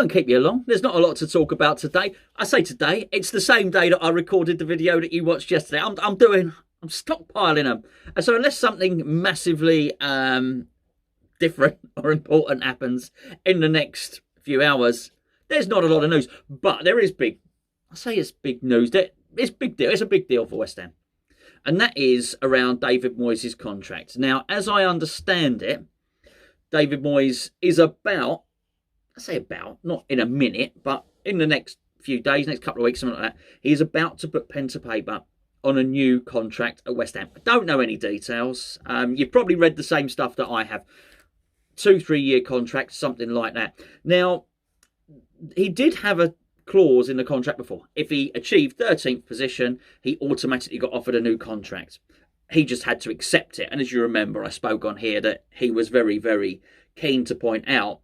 won't keep you long. There's not a lot to talk about today. I say today, it's the same day that I recorded the video that you watched yesterday. I'm stockpiling them. And so unless something massively different or important happens in the next few hours, there's not a lot of news. But there is big. I say it's big news. It's big deal. It's a big deal for West Ham. And that is around David Moyes' contract. Now, as I understand it, David Moyes is about, not in a minute, but in the next few days, next couple of weeks, something like that, he's about to put pen to paper on a new contract at West Ham. I don't know any details. You've probably read the same stuff that I have. 2-3 year contract, something like that. Now, he did have a clause in the contract before. If he achieved 13th position, he automatically got offered a new contract. He just had to accept it. And as you remember, I spoke on here that he was very, very keen to point out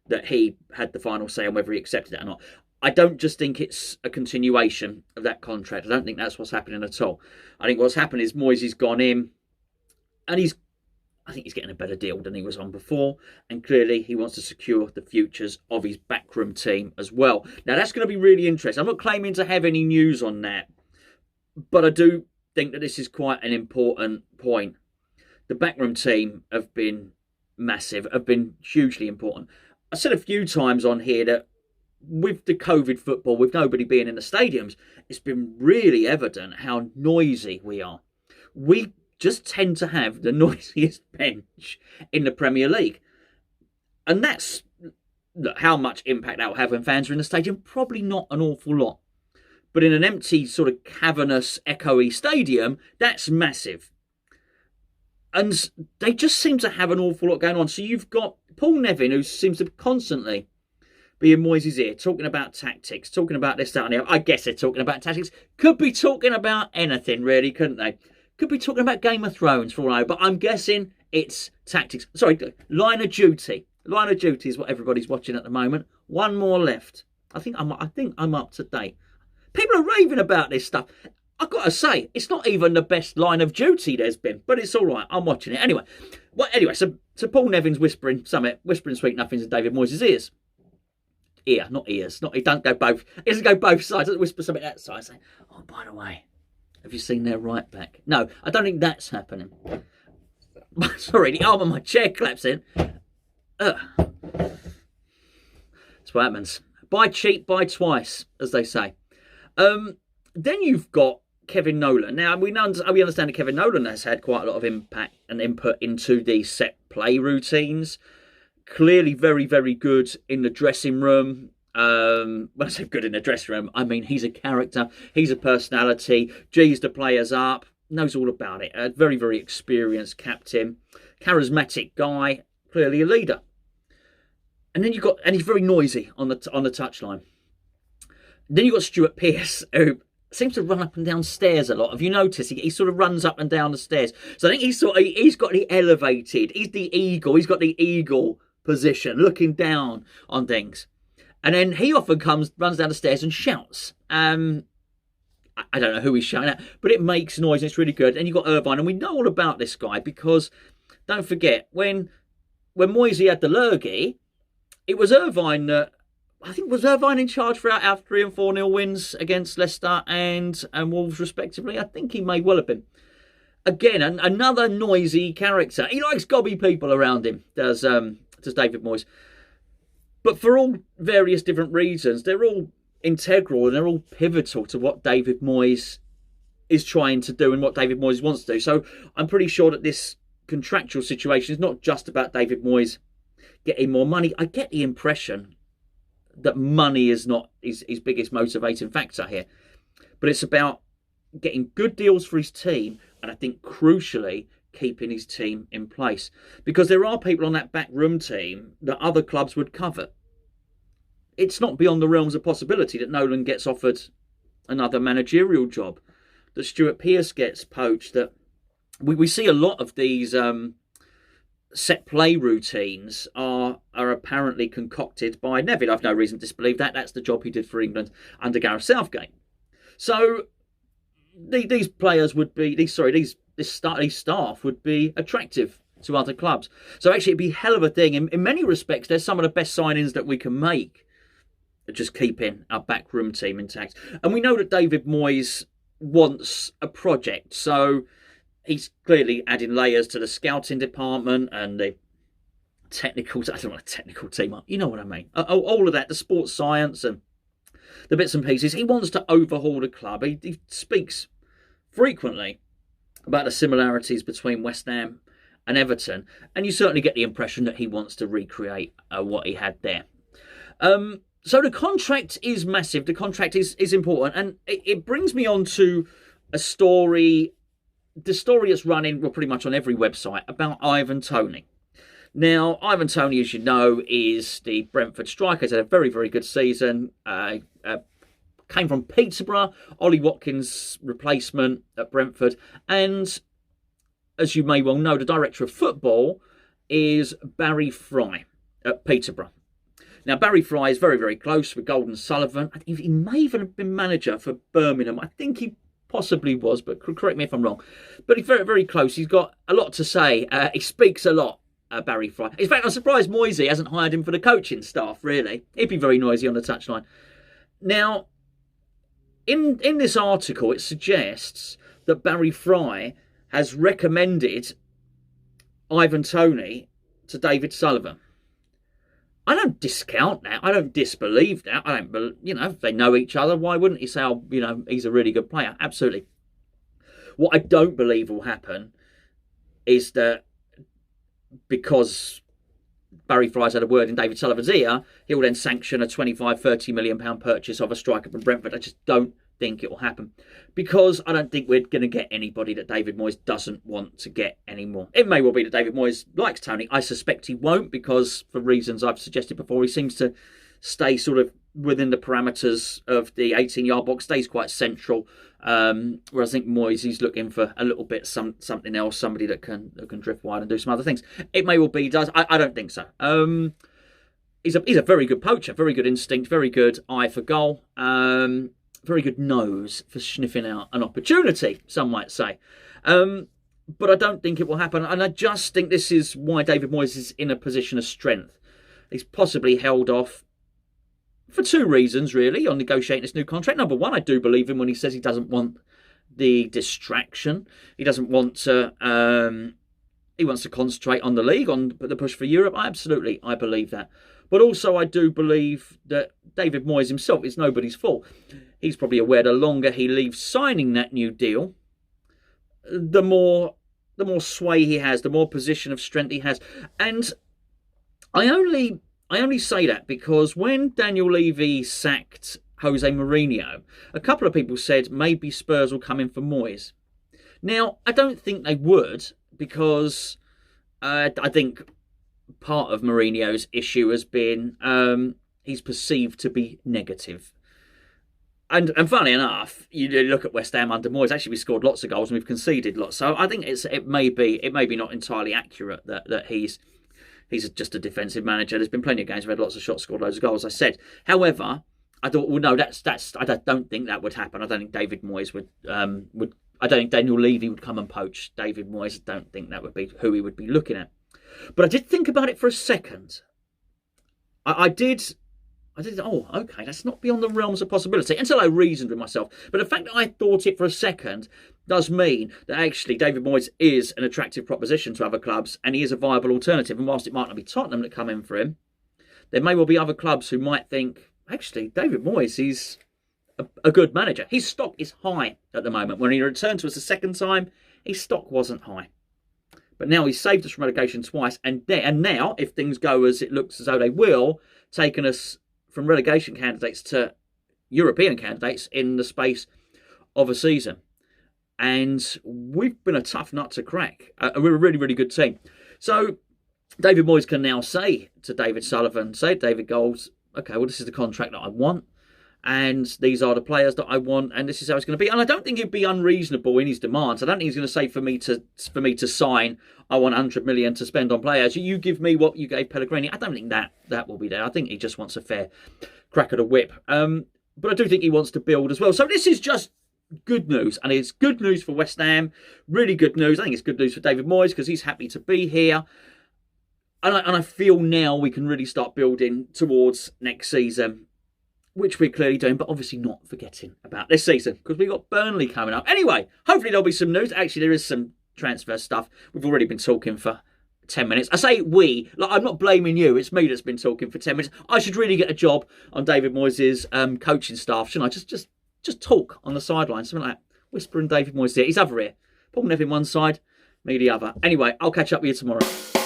that he had the final say on whether he accepted it or not. I don't just think it's a continuation of that contract. I don't think that's what's happening at all. I think what's happened is Moyes has gone in and I think he's getting a better deal than he was on before. And clearly he wants to secure the futures of his backroom team as well. Now, that's going to be really interesting. I'm not claiming to have any news on that, but I do think that this is quite an important point. The backroom team have been massive, have been hugely important. I said a few times on here that with the COVID football, with nobody being in the stadiums, it's been really evident how noisy we are. We just tend to have the noisiest bench in the Premier League. And that's how much impact that will have when fans are in the stadium. Probably not an awful lot. But in an empty, sort of cavernous, echoey stadium, that's massive. And they just seem to have an awful lot going on. So you've got Paul Nevin, who seems to constantly be in Moyes' ear, talking about tactics, talking about this, that, and the other. I guess they're talking about tactics. Could be talking about anything, really, couldn't they? Could be talking about Game of Thrones for all I know, but I'm guessing it's tactics. Sorry, line of duty. Line of duty is what everybody's watching at the moment. One more left. I think I'm up to date. People are raving about this stuff. I've got to say, it's not even the best line of duty there's been, but it's all right. I'm watching it anyway. So Paul Nevin's whispering sweet nothings in David Moyes' ears. Ear, not ears. He doesn't go both. He doesn't go both sides. Doesn't whisper something that side. Say, oh, by the way, have you seen their right back? No, I don't think that's happening. Sorry, the arm on my chair collapsing. That's what happens. Buy cheap, buy twice, as they say. Then you've got Kevin Nolan. Now, we understand that Kevin Nolan has had quite a lot of impact and input into the set play routines. Clearly very, very good in the dressing room. When I say good in the dressing room, I mean he's a character. He's a personality. G's the players up. Knows all about it. A very, very experienced captain. Charismatic guy. Clearly a leader. And then he's very noisy on the touchline. Then you've got Stuart Pearce, who seems to run up and down stairs a lot. Have you noticed? He sort of runs up and down the stairs. So I think he's got the elevated. He's the eagle. He's got the eagle position, looking down on things. And then he often runs down the stairs and shouts. I don't know who he's shouting at, but it makes noise and it's really good. And you've got Irvine, and we know all about this guy because, don't forget, when Moyes had the lurgy, it was Irvine that, I think, was Irvine in charge for our 3 and 4-0 wins against Leicester and Wolves, respectively. I think he may well have been. Again, another noisy character. He likes gobby people around him, does David Moyes. But for all various different reasons, they're all integral and they're all pivotal to what David Moyes is trying to do and what David Moyes wants to do. So I'm pretty sure that this contractual situation is not just about David Moyes getting more money. I get the impression that money is not his biggest motivating factor here. But it's about getting good deals for his team and I think crucially keeping his team in place. Because there are people on that backroom team that other clubs would covet. It's not beyond the realms of possibility that Nolan gets offered another managerial job, that Stuart Pearce gets poached, that we see a lot of these set play routines are apparently concocted by Neville. I've no reason to disbelieve that. That's the job he did for England under Gareth Southgate. So these players would be this staff would be attractive to other clubs. So actually it'd be a hell of a thing. In many respects, they're some of the best signings that we can make just keeping our backroom team intact. And we know that David Moyes wants a project, so he's clearly adding layers to the scouting department and the technical. I don't want a technical team. You know what I mean? All of that, the sports science and the bits and pieces. He wants to overhaul the club. He speaks frequently about the similarities between West Ham and Everton, and you certainly get the impression that he wants to recreate what he had there. So the contract is massive. The contract is important, and it brings me on to a story. The story that's running, well, pretty much on every website about Ivan Toney. Now, Ivan Toney, as you know, is the Brentford striker. He's had a very, very good season. Came from Peterborough, Ollie Watkins' replacement at Brentford. And as you may well know, the director of football is Barry Fry at Peterborough. Now, Barry Fry is very, very close with Golden Sullivan. He may even have been manager for Birmingham. I think he possibly was, but correct me if I'm wrong. But he's very, very close. He's got a lot to say. He speaks a lot, Barry Fry. In fact, I'm surprised Moyes hasn't hired him for the coaching staff, really. He'd be very noisy on the touchline. Now, in this article, it suggests that Barry Fry has recommended Ivan Toney to David Sullivan. I don't discount that. I don't disbelieve that. I don't, if they know each other, why wouldn't he say, oh, he's a really good player? Absolutely. What I don't believe will happen is that because Barry Fry's had a word in David Sullivan's ear, he'll then sanction a £25-30 million purchase of a striker from Brentford. I just don't think it will happen, because I don't think we're going to get anybody that David Moyes doesn't want to get anymore. It may well be that David Moyes likes Toney. I suspect he won't, because for reasons I've suggested before, he seems to stay sort of within the parameters of the 18-yard box, stays quite central. Whereas I think Moyes, he's looking for a little bit something else, somebody that can drift wide and do some other things. It may well be he does. I don't think so. He's a very good poacher, very good instinct, very good eye for goal. Very good nose for sniffing out an opportunity, some might say. But I don't think it will happen. And I just think this is why David Moyes is in a position of strength. He's possibly held off for two reasons, really, on negotiating this new contract. Number one, I do believe him when he says he doesn't want the distraction. He doesn't want to... he wants to concentrate on the league, on the push for Europe. I believe that. But also I do believe that David Moyes himself is nobody's fault. He's probably aware the longer he leaves signing that new deal, the more sway he has, the more position of strength he has. And I only say that because when Daniel Levy sacked Jose Mourinho, a couple of people said maybe Spurs will come in for Moyes. Now, I don't think they would, because I think part of Mourinho's issue has been he's perceived to be negative. And funnily enough, you look at West Ham under Moyes, actually we scored lots of goals and we've conceded lots. So I think it may be not entirely accurate that he's just a defensive manager. There's been plenty of games where we've had lots of shots, scored loads of goals, as I said. However, I thought, well, no, I don't think that would happen. I don't think David Moyes would. I don't think Daniel Levy would come and poach David Moyes. I don't think that would be who he would be looking at. But I did think about it for a second. I did. Oh, okay, that's not beyond the realms of possibility, until I reasoned with myself. But the fact that I thought it for a second does mean that actually David Moyes is an attractive proposition to other clubs, and he is a viable alternative. And whilst it might not be Tottenham that come in for him, there may well be other clubs who might think, actually, David Moyes, he's a good manager. His stock is high at the moment. When he returned to us the second time, his stock wasn't high. But now he's saved us from relegation twice, and now, if things go as it looks as though they will, taken us from relegation candidates to European candidates in the space of a season. And we've been a tough nut to crack. We're a really, really good team. So David Moyes can now say to David Sullivan, say to David Goals, okay, well, this is the contract that I want, and these are the players that I want, and this is how it's going to be. And I don't think he'd be unreasonable in his demands. I don't think he's going to say for me to sign, I want 100 million to spend on players. You give me what you gave Pellegrini. I don't think that will be there. I think he just wants a fair crack at a whip. But I do think he wants to build as well. So this is just good news, and it's good news for West Ham. Really good news. I think it's good news for David Moyes because he's happy to be here. And I feel now we can really start building towards next season which we're clearly doing, but obviously not forgetting about this season because we've got Burnley coming up. Anyway, hopefully there'll be some news. Actually, there is some transfer stuff. We've already been talking for 10 minutes. I say we, like I'm not blaming you. It's me that's been talking for 10 minutes. I should really get a job on David Moyes' coaching staff, shouldn't I? Just talk on the sideline, something like that. Whispering David Moyes here. He's over here. Paul Nevin one side, me the other. Anyway, I'll catch up with you tomorrow.